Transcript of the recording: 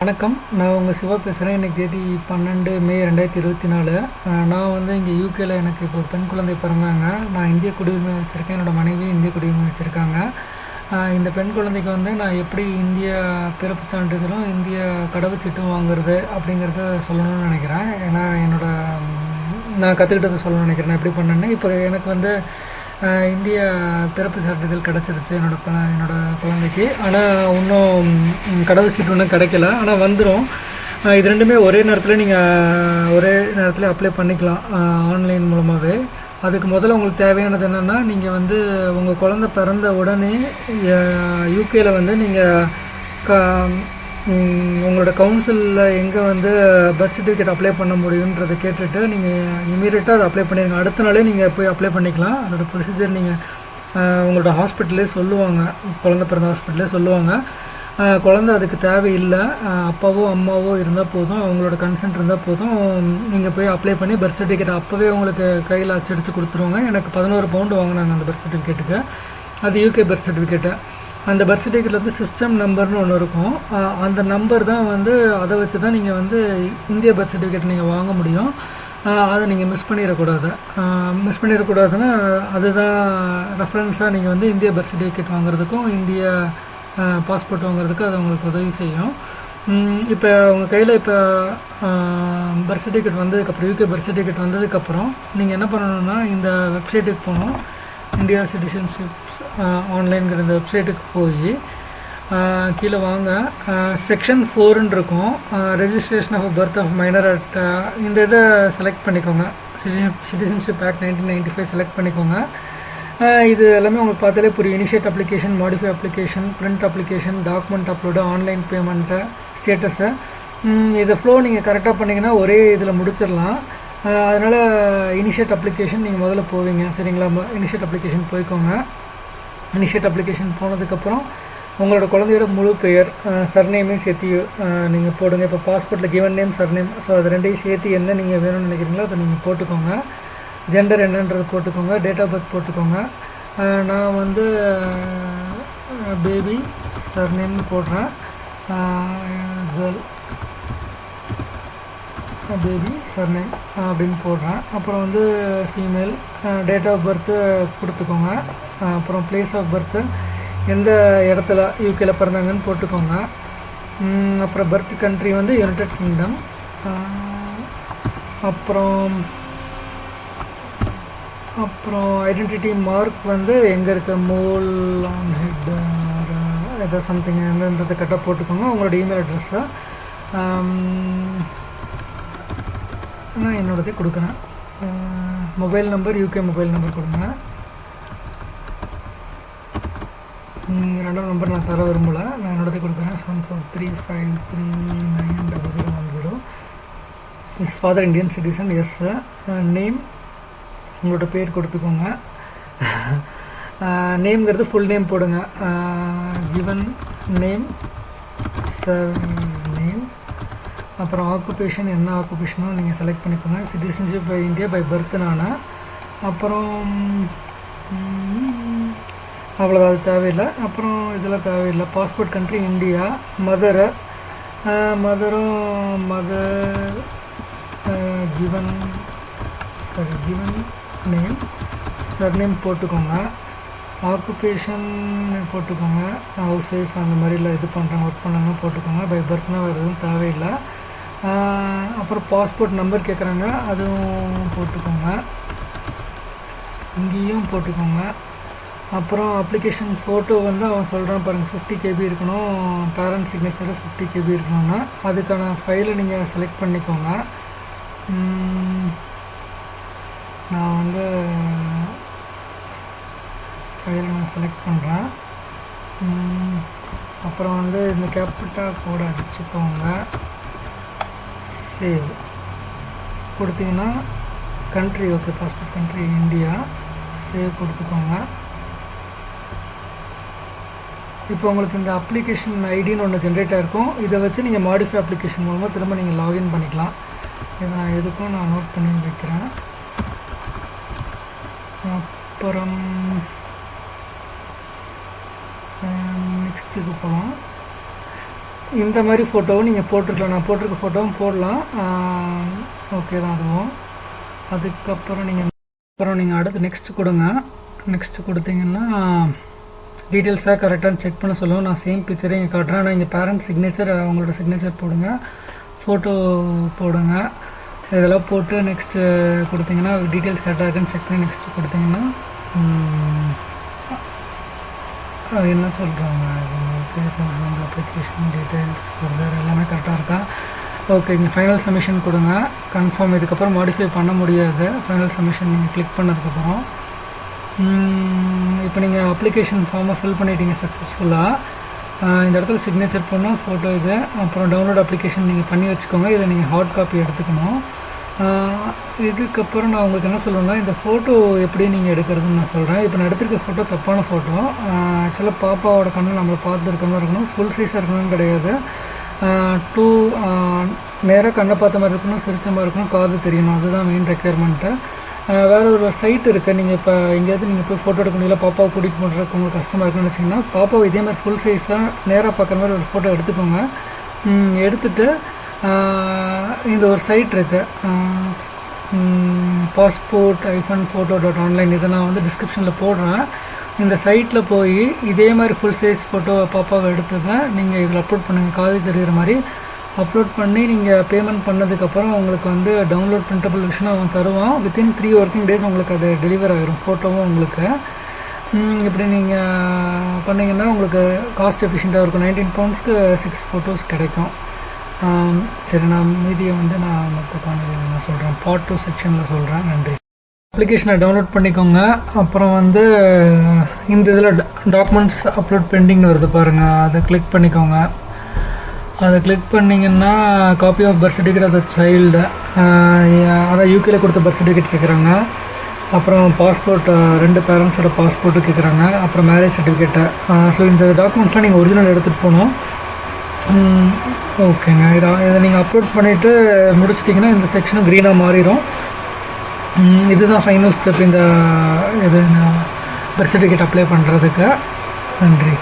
வணக்கம். நான் உங்கள் சிவா பேசுகிறேன். இன்றைக்கி தேதி 12 மே 2024. நான் வந்து இங்கே யூகேல எனக்கு இப்போ ஒரு பெண் குழந்தை பிறந்தாங்க. நான் இந்திய குடியுரிமை வச்சுருக்கேன். என்னோடய மனைவி இந்திய குடியுரிமை வச்சுருக்காங்க. இந்த பெண் குழந்தைக்கு வந்து நான் எப்படி இந்திய பிறப்பு சான்றிதழும் இந்திய கடவுச்சீட்டும் வாங்குறது அப்படிங்கிறத சொல்லணும்னு நினைக்கிறேன். ஏன்னா நான் கற்றுக்கிட்டதை சொல்லணும்னு நினைக்கிறேன். நான் எப்படி பண்ணேன்னு இப்போ எனக்கு வந்து இந்திய பிறப்பு சான்றிதழ் கிடச்சிருச்சு என்னோட குழந்தைக்கு. ஆனால் இன்னும் கடவுச்சீட்டு ஒன்றும் கிடைக்கல. ஆனால் வந்துடும். இது ரெண்டுமே ஒரே நேரத்தில் அப்ளை பண்ணிக்கலாம் ஆன்லைன் மூலமாகவே. அதுக்கு முதல்ல உங்களுக்கு தேவையானது என்னென்னா, நீங்கள் வந்து உங்கள் குழந்தை பிறந்த உடனே யூகேயில் வந்து நீங்கள் உங்களோட கவுன்சிலில் எங்கே வந்து பர்த் சர்டிஃபிகேட் அப்ளை பண்ண முடியுன்றதை கேட்டுட்டு நீங்கள் இமீடியட்டாக அதை அப்ளை பண்ணிடுங்க. அடுத்த நாளே நீங்கள் போய் அப்ளை பண்ணிக்கலாம். அதோட ப்ரொசீஜர் நீங்கள் உங்களோட ஹாஸ்பிட்டலே சொல்லுவாங்க, குழந்தை பிறந்த ஹாஸ்பிட்டலே சொல்லுவாங்க. குழந்தை அதுக்கு தேவையில்லை, அப்பாவோ அம்மாவோ இருந்தால் போதும், அவங்களோட கன்சென்ட் இருந்தால் போதும். நீங்கள் போய் அப்ளை பண்ணி பர்த் சர்டிஃபிகேட் அப்போவே உங்களுக்கு கையில் அச்சடித்து கொடுத்துருவாங்க. எனக்கு 11 பவுண்டு வாங்கினாங்க அந்த பர்த் சர்டிஃபிகேட்டுக்கு. அது யூகே பர்த் சர்டிஃபிகேட்டு. அந்த பர்த் சர்டிஃபிகேட்டில் வந்து சிஸ்டம் நம்பர்னு ஒன்று இருக்கும். அந்த நம்பர் தான் வந்து அதை வச்சு தான் நீங்கள் வந்து இந்திய பர்த் சர்டிஃபிகேட் நீங்கள் வாங்க முடியும். அதை நீங்கள் மிஸ் பண்ணிடக்கூடாதுன்னா அதுதான் ரெஃபரன்ஸாக நீங்கள் வந்து இந்திய பர்த் சர்டிஃபிகேட் வாங்குறதுக்கும் இந்திய பாஸ்போர்ட் வாங்குறதுக்கும் அது உங்களுக்கு உதவி செய்யும். இப்போ உங்கள் கையில் இப்போ பர்த் சர்டிஃபிகேட் வந்ததுக்கப்புறம் யூகே பர்த் சர்டிஃபிகேட் வந்ததுக்கப்புறம் நீங்கள் என்ன பண்ணணுன்னா, இந்த வெப்சைட்டுக்கு போகணும். இந்தியா சிட்டிசன்ஷிப்ஸ் ஆன்லைன்கிற இந்த வெப்சைட்டுக்கு போய் கீழே வாங்க. செக்ஷன் 4ன்னு இருக்கும், registration of birth of minor at. இந்த இதை செலக்ட் பண்ணிக்கோங்க. சிட்டிசன்ஷிப் ஆக்ட் 1995 செலக்ட் பண்ணிக்கோங்க. இது எல்லாமே உங்களுக்கு பார்த்தாலே புரியும். Initiate application, modify application, print application, document upload, online payment, ஸ்டேட்டஸை. இதை ஃப்ளோ நீங்கள் கரெக்டாக பண்ணிங்கன்னா ஒரே இதில் முடிச்சிடலாம். அதனால் இனிஷியேட் அப்ளிகேஷன் நீங்கள் முதல்ல போவீங்க, சரிங்களா? இனிஷியேட் அப்ளிகேஷன் போய்க்கோங்க. இனிஷியேட் அப்ளிகேஷன் போனதுக்கப்புறம் உங்களோட குழந்தையோட முழு பெயர், சர்நேமையும் சேர்த்து நீங்கள் போடுங்க. இப்போ பாஸ்போர்ட்டில் கிவன் நேம், சர்நேம், ஸோ அது ரெண்டையும் சேர்த்து என்ன நீங்கள் வேணும்னு நினைக்கிறீங்களோ அதை நீங்கள் போட்டுக்கோங்க. ஜெண்டர் என்னன்றது போட்டுக்கோங்க. டேட் ஆஃப் பர்த் போட்டுக்கோங்க. நான் வந்து பேபி சர்நேம்னு போடுறேன். கேர்ள் பேபி சர்நேம் அப்படின்னு போடுறேன். அப்புறம் வந்து ஃபீமேல். டேட் ஆஃப் பர்த்து கொடுத்துக்கோங்க. அப்புறம் பிளேஸ் ஆஃப் பர்த்து எந்த இடத்துல யூகேல பிறந்தாங்கன்னு போட்டுக்கோங்க. அப்புறம் பர்த் கண்ட்ரி வந்து யுனைடெட் கிங்டம். அப்புறம் ஐடென்டிட்டி மார்க் வந்து எங்கே இருக்க, மோல் ஆன் ஹெட் ஏதோ சம்திங் எந்தன்றதை கரெக்டாக போட்டுக்கோங்க. உங்களோட இமெயில் அட்ரெஸ்ஸை நான் என்னோடதே கொடுக்குறேன். Mobile number, UK mobile number கொடுங்க. ரெண்டாவது நம்பர் நான் தர விரும்பலை, நான் என்னோடதே கொடுக்குறேன். 7435390010. Is father Indian citizen. Yes. Name உங்களோட பேர் கொடுத்துக்கோங்க. நேம்ங்கிறது ஃபுல் நேம் போடுங்க. Given name, surname. அப்புறம் ஆக்குபேஷன், என்ன ஆக்குபேஷனோ நீங்கள் செலக்ட் பண்ணிக்கோங்க. Citizenship by India by birth நான். அப்புறம் அவ்வளோதான், அது தேவையில்லை. அப்புறம் இதெல்லாம் தேவையில்லை. Passport country India. Mother given name, surname போட்டுக்கோங்க. ஆக்குபேஷன் போட்டுக்கோங்க. ஹவுஸ் ஒய்ஃப் அந்த மாதிரிலாம் இது பண்ணுறாங்க, ஒர்க் பண்ணாங்க போட்டுக்கோங்க. பை பர்த்னால் வேறு எதுவும் தேவையில்லை. அப்புறம் பாஸ்போர்ட் நம்பர் கேட்குறாங்க, அதுவும் போட்டுக்கோங்க, இங்கேயும் போட்டுக்கோங்க. அப்புறம் அப்ளிகேஷன் ஃபோட்டோ வந்து அவன் சொல்கிறான் பாருங்கள், 50 KB இருக்கணும், பேரண்ட் சிக்னேச்சரு 50 KB இருக்கணும்னா அதுக்கான ஃபைலை நீங்கள் செலக்ட் பண்ணிக்கோங்க. நான் வந்து ஃபைலை நான் செலக்ட் பண்ணுறேன். அப்புறம் வந்து இந்த கேபிட்டல் கோடை அடிச்சுக்கோங்க. சேவ் கொடுத்தீங்கன்னா country okay, passport country India. Save கொடுத்துக்கோங்க. இப்போ உங்களுக்கு இந்த அப்ளிகேஷன் ஐடின்னு ஒன்று ஜென்ரேட் ஆகிருக்கும். இதை வச்சு நீங்கள் மாடிஃபை அப்ளிகேஷன் மூலமாக திரும்ப நீங்கள் லாகின் பண்ணிக்கலாம். இதை நான் எதுக்கும் நான் நோட் பண்ணி வைக்கிறேன். அப்புறம் நெக்ஸ்ட்டுக்கு போகலாம். இந்த மாதிரி ஃபோட்டோவும் நீங்கள் போட்டிருக்கலாம், நான் போட்டிருக்க ஃபோட்டோவும் போடலாம். ஓகே தான் அதுவும். அதுக்கப்புறம் நீங்கள் அடுத்து நெக்ஸ்ட்டு கொடுங்க. நெக்ஸ்ட்டு கொடுத்தீங்கன்னா டீட்டெயில்ஸாக கரெக்டாக செக் பண்ண சொல்லுவோம். நான் சேம் பிக்சரே இங்கே காட்டுறேன். ஆனால் இங்கே பேரண்ட் சிக்னேச்சர், அவங்களோட சிக்னேச்சர் போடுங்க, ஃபோட்டோ போடுங்க. இதெல்லாம் போட்டு நெக்ஸ்ட்டு கொடுத்தீங்கன்னா டீட்டெயில்ஸ் கரெக்டாக இருக்குன்னு செக் பண்ணி நெக்ஸ்ட்டு கொடுத்தீங்கன்னா என்ன சொல்கிறாங்க, அப்ளிகேஷன் டீட்டெயில்ஸ் ஃபர்தர் எல்லாமே கரெக்டாக இருக்கா. ஓகே, இங்கே ஃபைனல் சப்மிஷன் கொடுங்க. கன்ஃபார்ம். இதுக்கப்புறம் மாடிஃபை பண்ண முடியாது. ஃபைனல் சப்மிஷன் நீங்கள் கிளிக் பண்ணதுக்கப்புறம் இப்போ நீங்கள் அப்ளிகேஷன் ஃபார்மை ஃபில் பண்ணிட்டீங்க சக்ஸஸ்ஃபுல்லாக. இந்த இடத்துல சிக்னேச்சர் பண்ணணும், ஃபோட்டோ இது, அப்புறம் டவுன்லோட் அப்ளிகேஷன் நீங்கள் பண்ணி வச்சுக்கோங்க. இதை நீங்கள் ஹார்ட் காப்பி எடுத்துக்கணும். இதுக்கப்புறம் நான் உங்களுக்கு என்ன சொல்லுவேன்னா, இந்த ஃபோட்டோ எப்படி நீங்கள் எடுக்கிறதுன்னு நான் சொல்கிறேன். இப்போ நான் எடுத்துருக்க ஃபோட்டோ தப்பான ஃபோட்டோ. ஆக்சுவலாக பாப்பாவோட கண்ணு நம்மளை பார்த்துருக்க மாதிரி இருக்கணும், ஃபுல் சைஸாக இருக்கணும்னு கிடையாது. நேராக கண்ணை பார்த்த மாதிரி இருக்கணும், சிரிச்ச மாதிரி இருக்கணும், காது தெரியணும், அதுதான் மெயின் ரெக்குயர்மெண்ட்டு. வேறு ஒரு சைட் இருக்குது. நீங்கள் இப்போ எங்கேயாவது நீங்கள் போய் ஃபோட்டோ எடுக்க முடியல, பாப்பாவை கூட்டிகிட்டு பண்ணுறதுக்கு உங்களுக்கு கஷ்டமாக இருக்குன்னு வச்சிங்கன்னா, பாப்பாவை இதே மாதிரி ஃபுல் சைஸாக நேராக பார்க்குற மாதிரி ஒரு ஃபோட்டோ எடுத்துக்கோங்க. எடுத்துகிட்டு இந்த ஒரு சைட் இருக்குது, passport-photo.online. இதை நான் வந்து டிஸ்கிரிப்ஷனில் போடுறேன். இந்த சைட்டில் போய் இதே மாதிரி ஃபுல் சைஸ் ஃபோட்டோ பாப்பாவை எடுத்ததை நீங்கள் இதில் அப்லோட் பண்ணுங்கள். காது தெரிகிற மாதிரி அப்லோட் பண்ணி நீங்கள் பேமெண்ட் பண்ணதுக்கப்புறம் உங்களுக்கு வந்து டவுன்லோட் பிரிண்டபிள் விஷயம் அவன் தருவான். வித்தின் 3 ஒர்க்கிங் டேஸ் உங்களுக்கு அது டெலிவர் ஆகிரும், ஃபோட்டோவும் உங்களுக்கு. இப்படி நீங்கள் பண்ணிங்கன்னா உங்களுக்கு காஸ்ட் எஃபிஷியண்ட்டாக இருக்கும். 19 poundsக்கு 6 photos கிடைக்கும். சரி, நான் மீதியை வந்து நான் மற்ற காணொலியில் நான் சொல்கிறேன், பார்ட் 2 செக்ஷனில் சொல்கிறேன். நன்றி. அப்ளிகேஷனை டவுன்லோட் பண்ணிக்கோங்க. அப்புறம் வந்து இந்த இதில் டாக்குமெண்ட்ஸ் அப்லோட் பெண்டிங்னு வருது பாருங்கள், அதை கிளிக் பண்ணிக்கோங்க. அதை கிளிக் பண்ணிங்கன்னா copy of birth certificate of the child, அதான் யூகேல கொடுத்த பர்த் சர்டிஃபிகேட் கேட்குறாங்க. அப்புறம் பாஸ்போர்ட், 2 பேரண்ட்ஸோட பாஸ்போர்ட்டு கேட்குறாங்க. அப்புறம் மேரேஜ் சர்டிஃபிகேட்டு. ஸோ இந்த டாக்குமெண்ட்ஸ்லாம் நீங்கள் ஒரிஜினல் எடுத்துகிட்டு போகணும். ஓகேங்க, இதை நீங்கள் அப்லோட் பண்ணிவிட்டு முடிச்சிட்டிங்கன்னா இந்த செக்ஷனும் க்ரீனாக மாறிடும். இதுதான் ஃபைனல் ஸ்டெப் இந்த பர்த் சர்டிஃபிகேட் அப்ளை பண்ணுறதுக்கு. நன்றி.